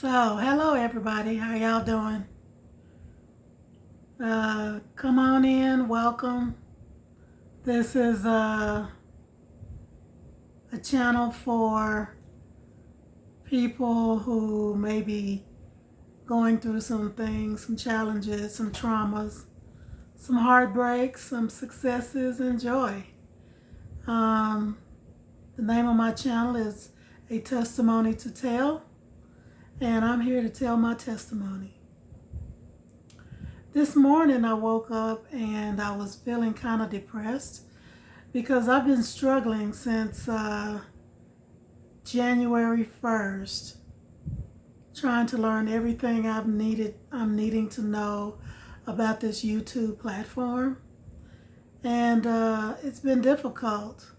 So, hello everybody. How y'all doing? Come on in. Welcome. This is a channel for people who may be going through some things, some challenges, some traumas, some heartbreaks, some successes, and joy. Um, the name of my channel is A Testimony to Tell, and I'm here to tell my testimony. This morning I woke up and I was feeling kind of depressed because I've been struggling since January 1st, trying to learn everything I'm needing to know about this YouTube platform. And it's been difficult.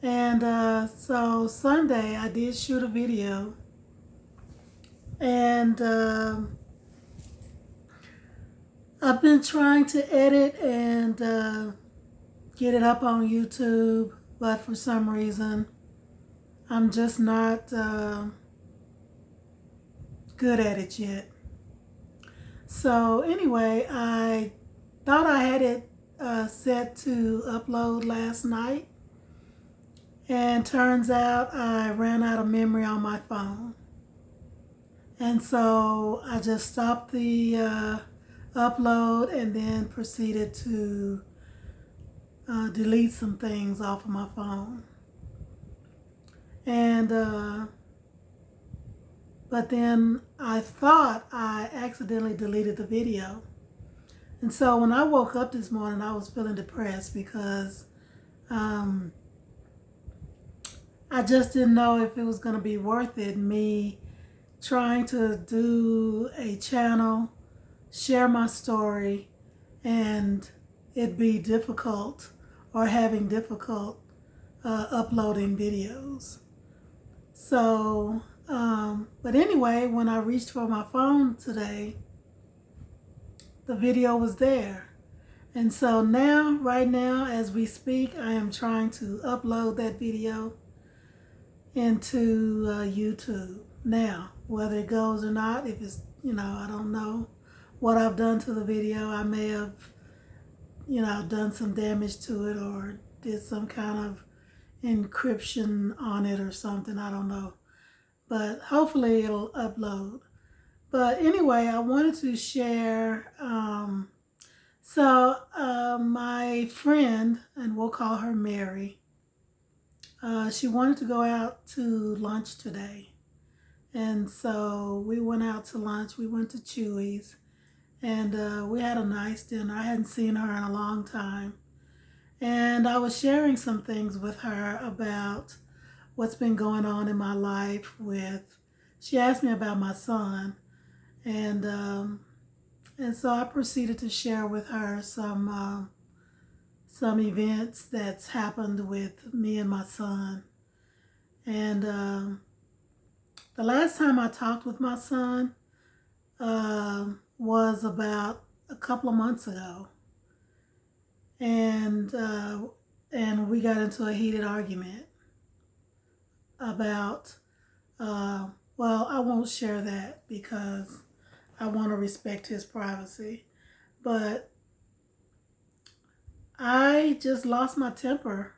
And so Sunday I did shoot a video, and I've been trying to edit and get it up on YouTube, but for some reason I'm just not good at it yet. So anyway, I thought I had it set to upload last night, and turns out I ran out of memory on my phone. And so I just stopped the upload and then proceeded to delete some things off of my phone. And but then I thought I accidentally deleted the video. And so when I woke up this morning, I was feeling depressed because I just didn't know if it was going to be worth it, me trying to do a channel, share my story, and it be difficult or having difficult uploading videos. So, but anyway, when I reached for my phone today, the video was there. And so now, right now, as we speak, I am trying to upload that video into YouTube. Now, whether it goes or not, if it's, I don't know what I've done to the video. I may have, done some damage to it or did some kind of encryption on it or something. I don't know. But hopefully it'll upload. But anyway, I wanted to share. My friend, and we'll call her Mary, she wanted to go out to lunch today. And so we went out to lunch. We went to Chewy's, and we had a nice dinner. I hadn't seen her in a long time. And I was sharing some things with her about what's been going on in my life she asked me about my son. And so I proceeded to share with her some events that's happened with me and my son. And the last time I talked with my son was about a couple of months ago, and we got into a heated argument about. Well, I won't share that because I want to respect his privacy, but I just lost my temper.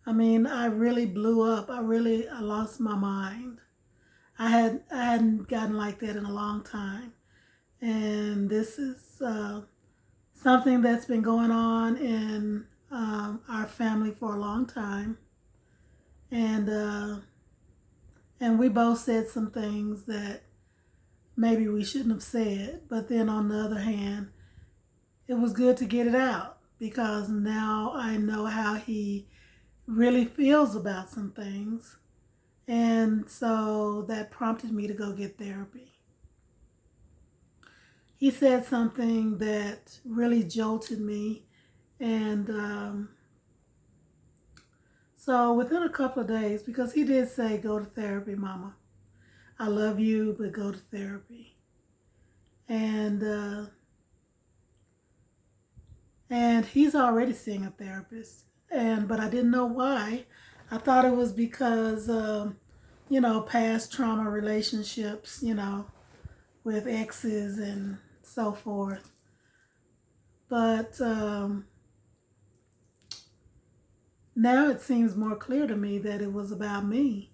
I mean, I really blew up. I lost my mind. I hadn't gotten like that in a long time, and this is something that's been going on in our family for a long time, and we both said some things that maybe we shouldn't have said. But then on the other hand, it was good to get it out because now I know how he really feels about some things. And so that prompted me to go get therapy. He said something that really jolted me. And so within a couple of days, because he did say, go to therapy, Mama. I love you, but go to therapy. And he's already seeing a therapist. But I didn't know why. I thought it was because, past trauma relationships, with exes and so forth. But now it seems more clear to me that it was about me.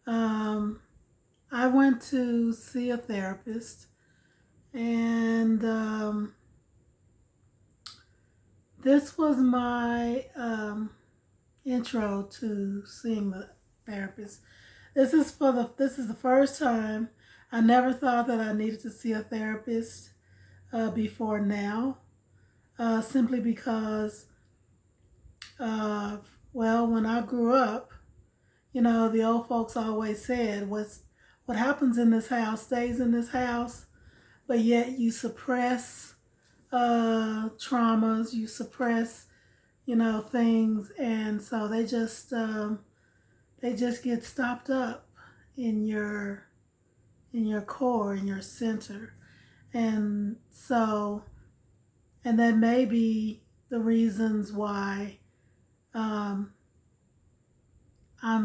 I went to see a therapist, and this was my intro to seeing the therapist. This is the first time. I never thought that I needed to see a therapist before now, simply because, when I grew up, the old folks always said, what happens in this house stays in this house, but yet you suppress traumas, you suppress, things, and so they just get stopped up in your core, in your center, and so, and that may be the reasons why I'm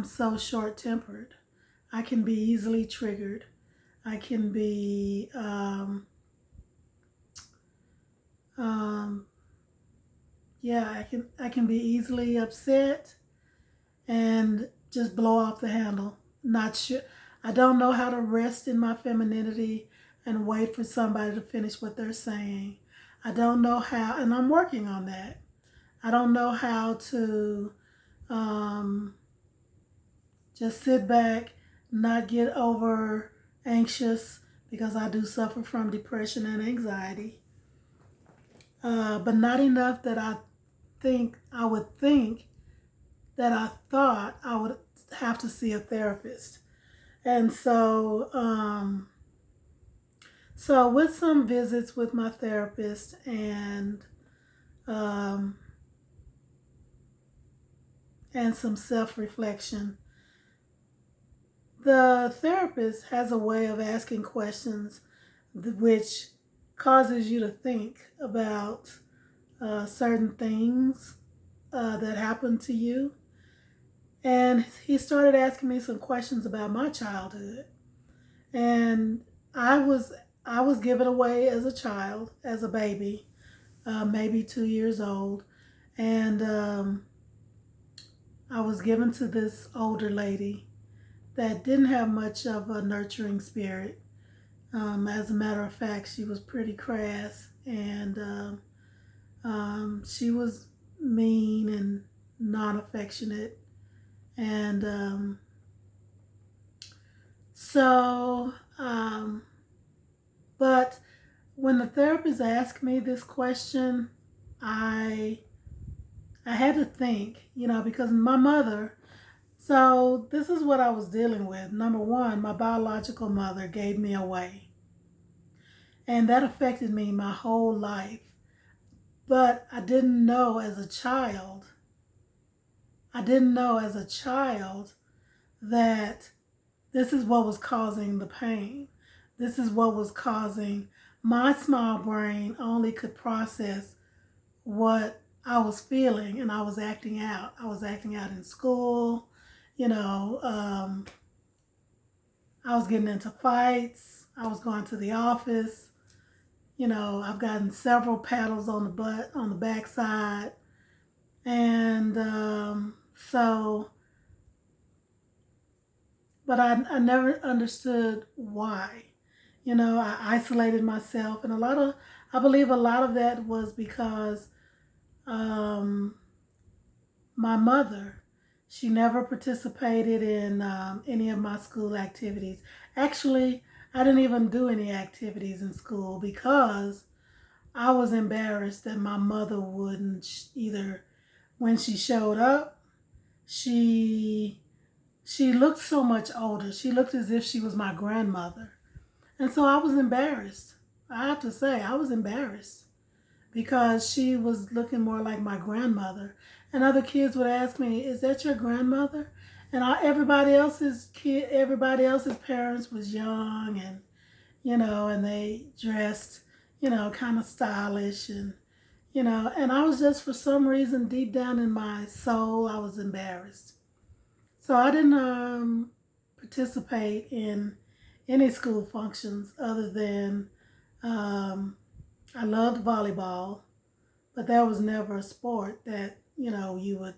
so short-tempered. I can be easily triggered. I can be I can be easily upset and just blow off the handle. Not sure. I don't know how to rest in my femininity and wait for somebody to finish what they're saying. I don't know how, and I'm working on that. I don't know how to just sit back, not get over anxious, because I do suffer from depression and anxiety. But not enough that I would think that I thought I would have to see a therapist. And so with some visits with my therapist and some self-reflection, the therapist has a way of asking questions which causes you to think about certain things that happened to you. And he started asking me some questions about my childhood. And I was given away as a child, as a baby, maybe 2 years old. And I was given to this older lady that didn't have much of a nurturing spirit. As a matter of fact, she was pretty crass, and she was mean and non-affectionate. And but when the therapist asked me this question, I had to think, because my mother. So this is what I was dealing with. Number one, my biological mother gave me away, and that affected me my whole life. But I didn't know as a child. I didn't know as a child that this is what was causing the pain. This is what was causing my small brain only could process what I was feeling, and I was acting out. I was acting out in school. I was getting into fights. I was going to the office. I've gotten several paddles on the butt, on the backside. And but I never understood why. I isolated myself, and I believe a lot of that was because my mother, she never participated in any of my school activities. Actually, I didn't even do any activities in school because I was embarrassed that my mother wouldn't either. When she showed up, she looked so much older. She looked as if she was my grandmother. And so I was embarrassed. I have to say, I was embarrassed because she was looking more like my grandmother. And other kids would ask me, "Is that your grandmother?" And everybody else's parents was young, and and they dressed, kind of stylish, and and I was just, for some reason, deep down in my soul, I was embarrassed. So I didn't participate in any school functions other than um, I loved volleyball, but that was never a sport that you would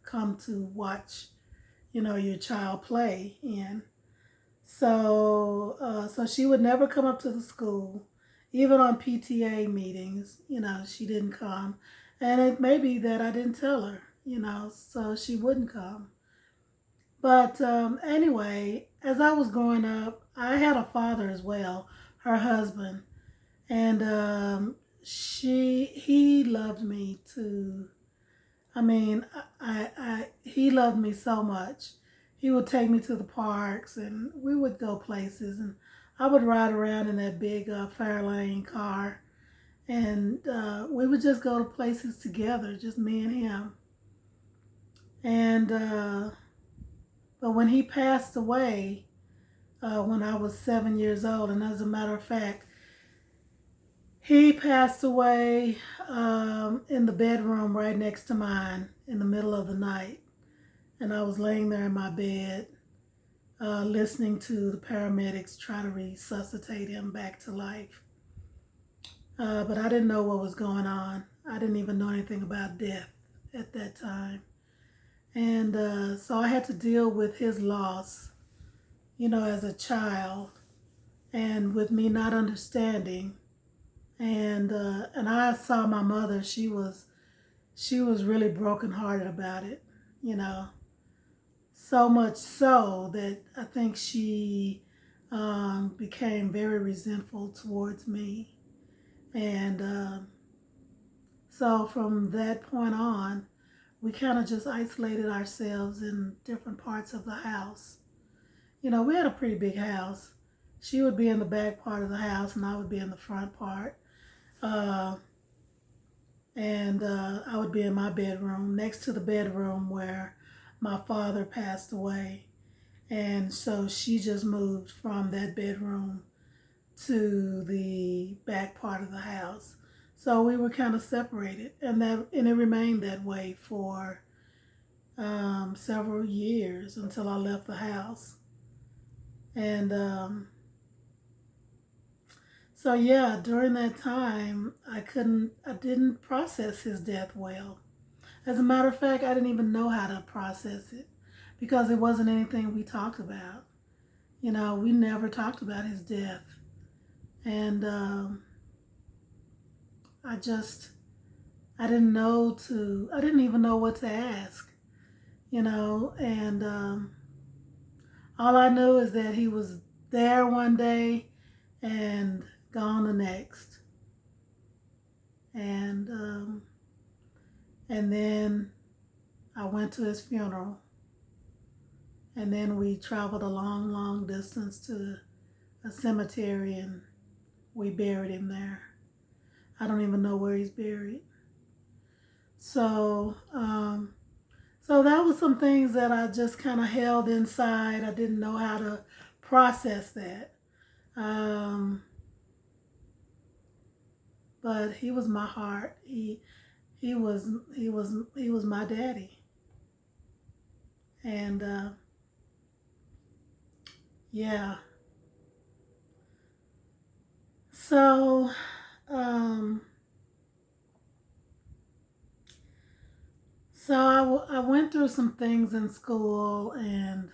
come to watch your child play in. So she would never come up to the school, even on PTA meetings. She didn't come, and it may be that I didn't tell her. So she wouldn't come. But anyway, as I was growing up, I had a father as well, her husband, and he loved me too. I mean, he loved me so much. He would take me to the parks, and we would go places, and I would ride around in that big Fairlane car, and we would just go to places together, just me and him. And but when he passed away, when I was 7 years old, and as a matter of fact, he passed away in the bedroom right next to mine in the middle of the night. And I was laying there in my bed, listening to the paramedics try to resuscitate him back to life. But I didn't know what was going on. I didn't even know anything about death at that time. And so I had to deal with his loss, as a child, and with me not understanding. And I saw my mother. She was really brokenhearted about it, you know. So much so that I think she became very resentful towards me. And so from that point on, we kind of just isolated ourselves in different parts of the house. We had a pretty big house. She would be in the back part of the house, and I would be in the front part. Uh, and I would be in my bedroom next to the bedroom where my father passed away. And so she just moved from that bedroom to the back part of the house. So we were kind of separated, and it remained that way for several years until I left the house. And so yeah, during that time, I didn't process his death well. As a matter of fact, I didn't even know how to process it because it wasn't anything we talked about. We never talked about his death. And I just, I didn't even know what to ask, and all I knew is that he was there one day and gone the next. And then I went to his funeral, and then we traveled a long, long distance to a cemetery, and we buried him there. I don't even know where he's buried. So, so that was some things that I just kind of held inside. I didn't know how to process that. But he was my heart. He was my daddy. And yeah. So I went through some things in school, and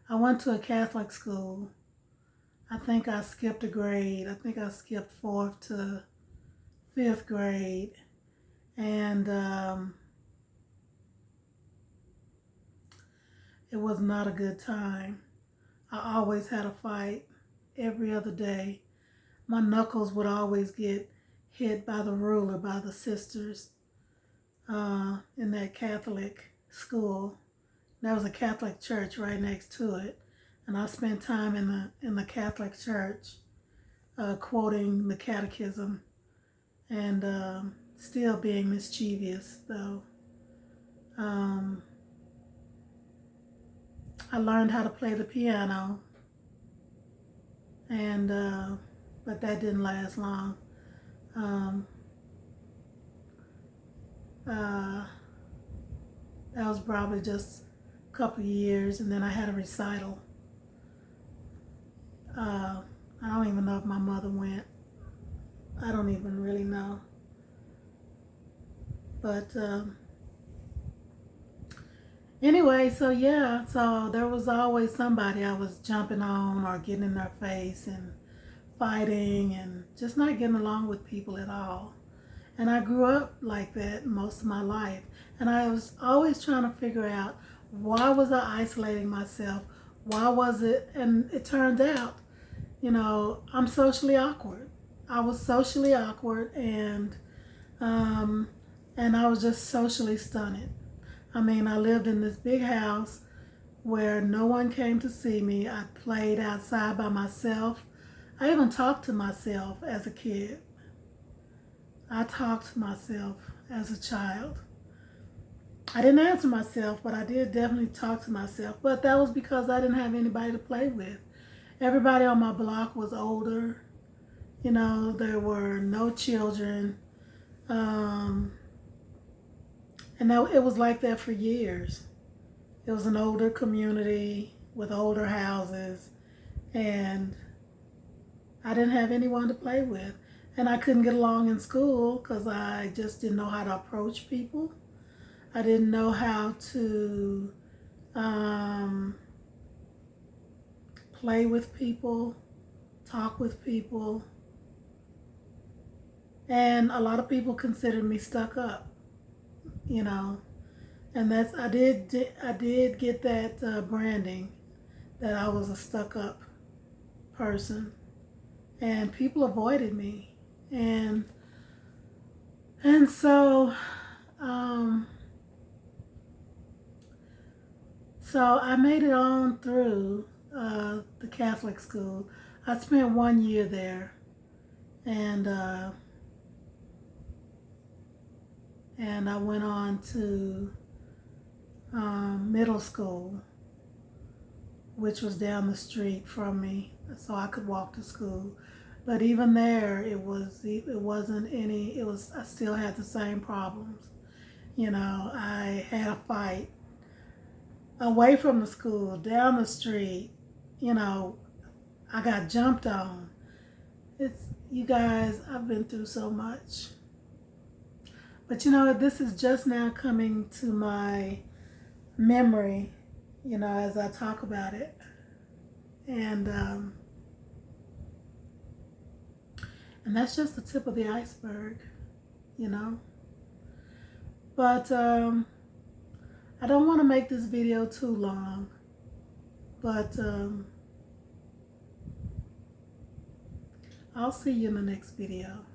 I went to a Catholic school. I think I skipped a grade. I think I skipped fourth to fifth grade. And it was not a good time. I always had a fight every other day. My knuckles would always get hit by the ruler by the sisters in that Catholic school. There was a Catholic church right next to it, and I spent time in the Catholic church quoting the catechism, and still being mischievous though. I learned how to play the piano, and but that didn't last long. Um, uh, that was probably just a couple of years, and then I had a recital I don't even know if my mother went. I don't even really know. But anyway, so yeah, so there was always somebody I was jumping on or getting in their face and fighting and just not getting along with people at all. And I grew up like that most of my life. And I was always trying to figure out, why was I isolating myself? Why was it? And it turned out, I'm socially awkward. I was socially awkward, um, and I was just socially stunted. I mean, I lived in this big house where no one came to see me. I played outside by myself. I even talked to myself as a kid. I talked to myself as a child. I didn't answer myself, but I did definitely talk to myself. But that was because I didn't have anybody to play with. Everybody on my block was older. There were no children. And it was like that for years. It was an older community with older houses. And I didn't have anyone to play with. And I couldn't get along in school because I just didn't know how to approach people. I didn't know how to play with people, talk with people. And a lot of people considered me stuck up, And I did get that branding that I was a stuck up person. And people avoided me. And so so I made it on through the Catholic school. I spent 1 year there, and I went on to middle school, which was down the street from me, so I could walk to school. But even there, I still had the same problems. I had a fight away from the school, down the street. I got jumped on. You guys, I've been through so much. But this is just now coming to my memory, as I talk about it. And that's just the tip of the iceberg, But I don't want to make this video too long. But I'll see you in the next video.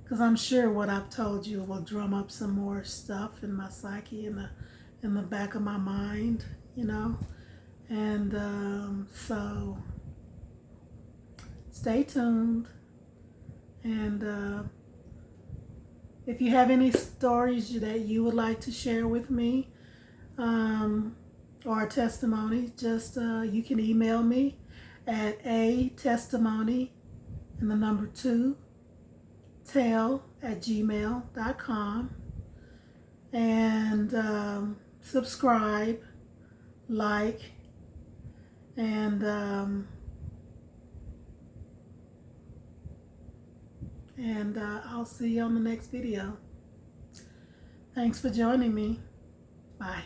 Because I'm sure what I've told you will drum up some more stuff in my psyche, in the back of my mind, And so stay tuned. And if you have any stories that you would like to share with me, or a testimony, just you can email me at a testimony and the number 2 tell@gmail.com, and subscribe, like, and I'll see you on the next video. Thanks for joining me. Bye.